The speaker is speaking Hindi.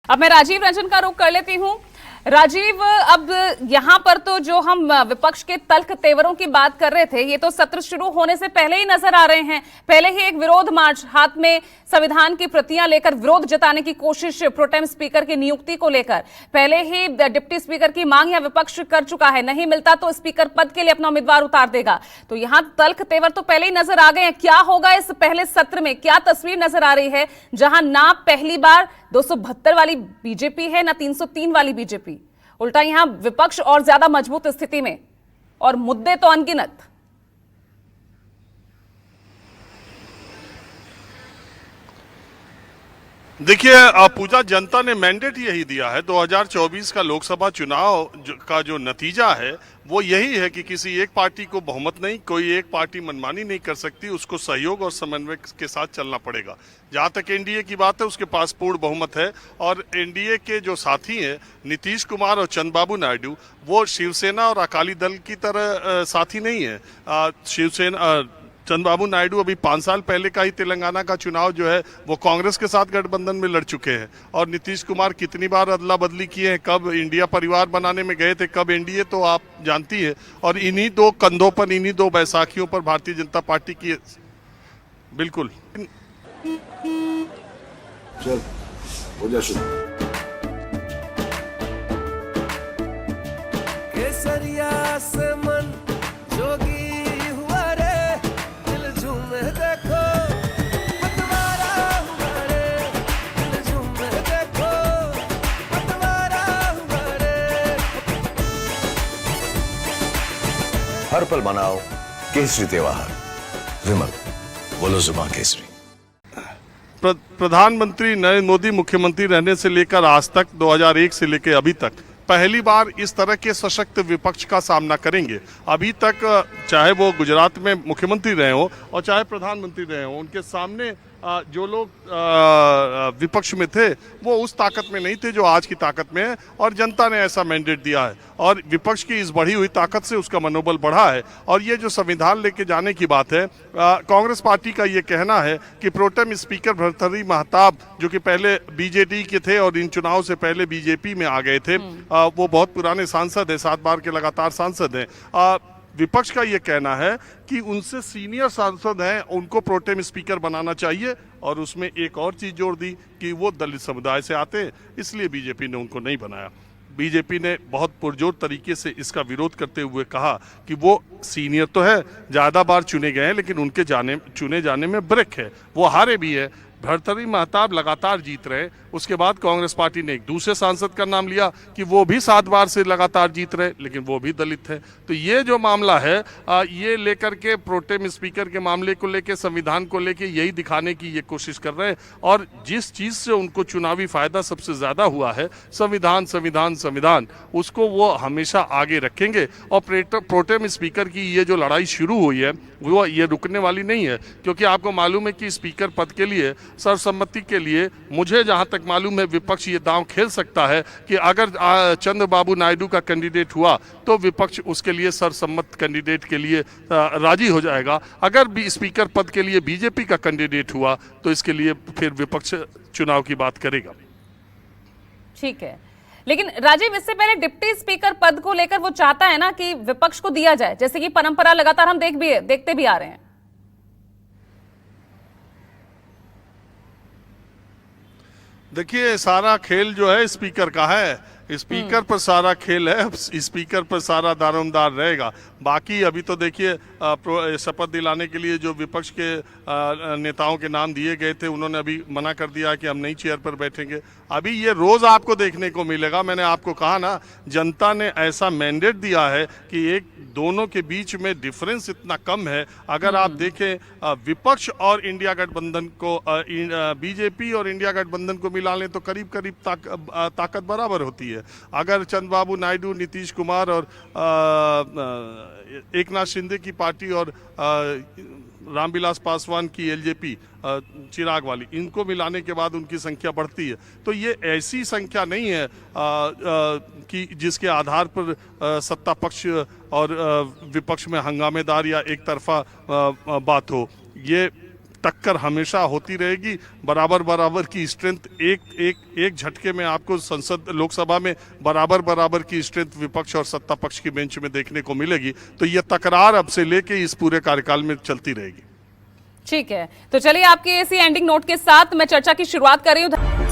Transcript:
अब मैं राजीव रंजन का रुख कर लेती हूं। राजीव, अब यहां पर तो जो हम विपक्ष के तल्ख तेवरों की बात कर रहे थे, ये तो सत्र शुरू होने से पहले ही नजर आ रहे हैं। पहले ही एक विरोध मार्च, हाथ में संविधान की प्रतियां लेकर विरोध जताने की कोशिश, प्रोटेम स्पीकर की नियुक्ति को लेकर पहले ही डिप्टी स्पीकर की मांग या विपक्ष कर चुका है, नहीं मिलता तो स्पीकर पद के लिए अपना उम्मीदवार उतार देगा। तो यहां तल्ख तेवर तो पहले ही नजर आ गए हैं। क्या होगा इस पहले सत्र में, क्या तस्वीर नजर आ रही है, जहां ना पहली बार 272 वाली बीजेपी है ना 303 वाली बीजेपी, उल्टा यहां विपक्ष और ज्यादा मजबूत स्थिति में और मुद्दे तो अनगिनत। देखिए पूजा, जनता ने मैंडेट यही दिया है। 2024 का लोकसभा चुनाव का जो नतीजा है वो यही है कि किसी एक पार्टी को बहुमत नहीं, कोई एक पार्टी मनमानी नहीं कर सकती, उसको सहयोग और समन्वय के साथ चलना पड़ेगा। जहां तक एनडीए की बात है, उसके पास पूर्ण बहुमत है और एनडीए के जो साथी हैं नीतीश कुमार और चंद्रबाबू नायडू, वो शिवसेना और अकाली दल की तरह साथी नहीं है। शिवसेना चंद्रबाबू नायडू अभी 5 साल पहले का ही तेलंगाना का चुनाव जो है वो कांग्रेस के साथ गठबंधन में लड़ चुके हैं। और नीतीश कुमार कितनी बार अदला बदली किए हैं, कब इंडिया परिवार बनाने में गए थे, कब एनडीए, तो आप जानती है। और इन्हीं दो कंधों पर, इन्हीं दो बैसाखियों पर भारतीय जनता पार्टी की बिल्कुल चल हो जा शुरू। केसरिया से मन जोगी हुआ रे, दिल झूमे देखो पतवारा हुआ रे, दिल झूमे देखो पतवारा हुआ रे। हर पल मनाओ केसरी त्योहार। विमल, बोलो जुबान केसरी। प्रधानमंत्री नरेंद्र मोदी मुख्यमंत्री रहने से लेकर आज तक, 2001 से लेकर अभी तक पहली बार इस तरह के सशक्त विपक्ष का सामना करेंगे। अभी तक चाहे वो गुजरात में मुख्यमंत्री रहे हो और चाहे प्रधानमंत्री रहे हो, उनके सामने जो लोग विपक्ष में थे वो उस ताकत में नहीं थे जो आज की ताकत में है। और जनता ने ऐसा मैंडेट दिया है और विपक्ष की इस बढ़ी हुई ताकत से उसका मनोबल बढ़ा है। और ये जो संविधान लेके जाने की बात है, कांग्रेस पार्टी का ये कहना है कि प्रोटेम स्पीकर भर्तृहरि महताब, जो कि पहले बीजेडी के थे और इन चुनाव से पहले बीजेपी में आ गए थे, वो बहुत पुराने सांसद हैं, 7 बार के लगातार सांसद हैं। विपक्ष का ये कहना है कि उनसे सीनियर सांसद हैं, उनको प्रोटेम स्पीकर बनाना चाहिए। और उसमें एक और चीज जोड़ दी कि वो दलित समुदाय से आते हैं, इसलिए बीजेपी ने उनको नहीं बनाया। बीजेपी ने बहुत पुरजोर तरीके से इसका विरोध करते हुए कहा कि वो सीनियर तो है, ज्यादा बार चुने गए हैं, लेकिन उनके चुने जाने में ब्रेक है, वो हारे भी है। भर्तृहरि महताब लगातार जीत रहे। उसके बाद कांग्रेस पार्टी ने एक दूसरे सांसद का नाम लिया कि वो भी 7 बार से लगातार जीत रहे, लेकिन वो भी दलित है। तो ये जो मामला है, ये लेकर के प्रोटेम स्पीकर के मामले को लेके, संविधान को लेके यही दिखाने की ये कोशिश कर रहे हैं। और जिस चीज से उनको चुनावी फायदा सबसे ज्यादा हुआ है, संविधान संविधान संविधान, उसको वो हमेशा आगे रखेंगे। और प्रोटेम स्पीकर की ये जो लड़ाई शुरू हुई है वो ये रुकने वाली नहीं है, क्योंकि आपको मालूम है कि स्पीकर पद के लिए, सर्वसम्मति के लिए, मुझे जहां तक मालूम है विपक्ष ये दांव खेल सकता है कि अगर चंद्रबाबू नायडू का कैंडिडेट हुआ तो विपक्ष उसके लिए सर्वसम्मत कैंडिडेट के लिए राजी हो जाएगा। अगर भी स्पीकर पद के लिए बीजेपी का कैंडिडेट हुआ तो इसके लिए फिर विपक्ष चुनाव की बात करेगा। ठीक है, लेकिन राजीव, इससे पहले डिप्टी स्पीकर पद को लेकर वो चाहता है ना कि विपक्ष को दिया जाए, जैसे कि परंपरा लगातार हम देखते भी आ रहे हैं। देखिए, सारा खेल जो है स्पीकर का है, स्पीकर पर सारा खेल है, स्पीकर पर सारा दारोमदार रहेगा। बाकी अभी तो देखिए, शपथ दिलाने के लिए जो विपक्ष के नेताओं के नाम दिए गए थे, उन्होंने अभी मना कर दिया कि हम नई चेयर पर बैठेंगे। अभी ये रोज आपको देखने को मिलेगा। मैंने आपको कहा ना, जनता ने ऐसा मैंडेट दिया है कि एक दोनों के बीच में डिफरेंस इतना कम है। अगर आप देखें विपक्ष और इंडिया गठबंधन को, बीजेपी और इंडिया गठबंधन को मिला लें तो करीब करीब ताकत बराबर होती है। अगर चंद्रबाबू नायडू, नीतीश कुमार और एकनाथ शिंदे की पार्टी और रामविलास पासवान की एलजेपी, चिराग वाली, इनको मिलाने के बाद उनकी संख्या बढ़ती है। तो ये ऐसी संख्या नहीं है कि जिसके आधार पर सत्ता पक्ष और विपक्ष में हंगामेदार या एक तरफा बात हो। ये टक्कर हमेशा होती रहेगी। बराबर बराबर की स्ट्रेंथ एक झटके में आपको संसद लोकसभा में बराबर की स्ट्रेंथ विपक्ष और सत्ता पक्ष की बेंच में देखने को मिलेगी। तो यह तकरार अब से लेके इस पूरे कार्यकाल में चलती रहेगी। ठीक है, तो चलिए आपके इसी एंडिंग नोट के साथ मैं चर्चा की शुरुआत कर रही हूँ।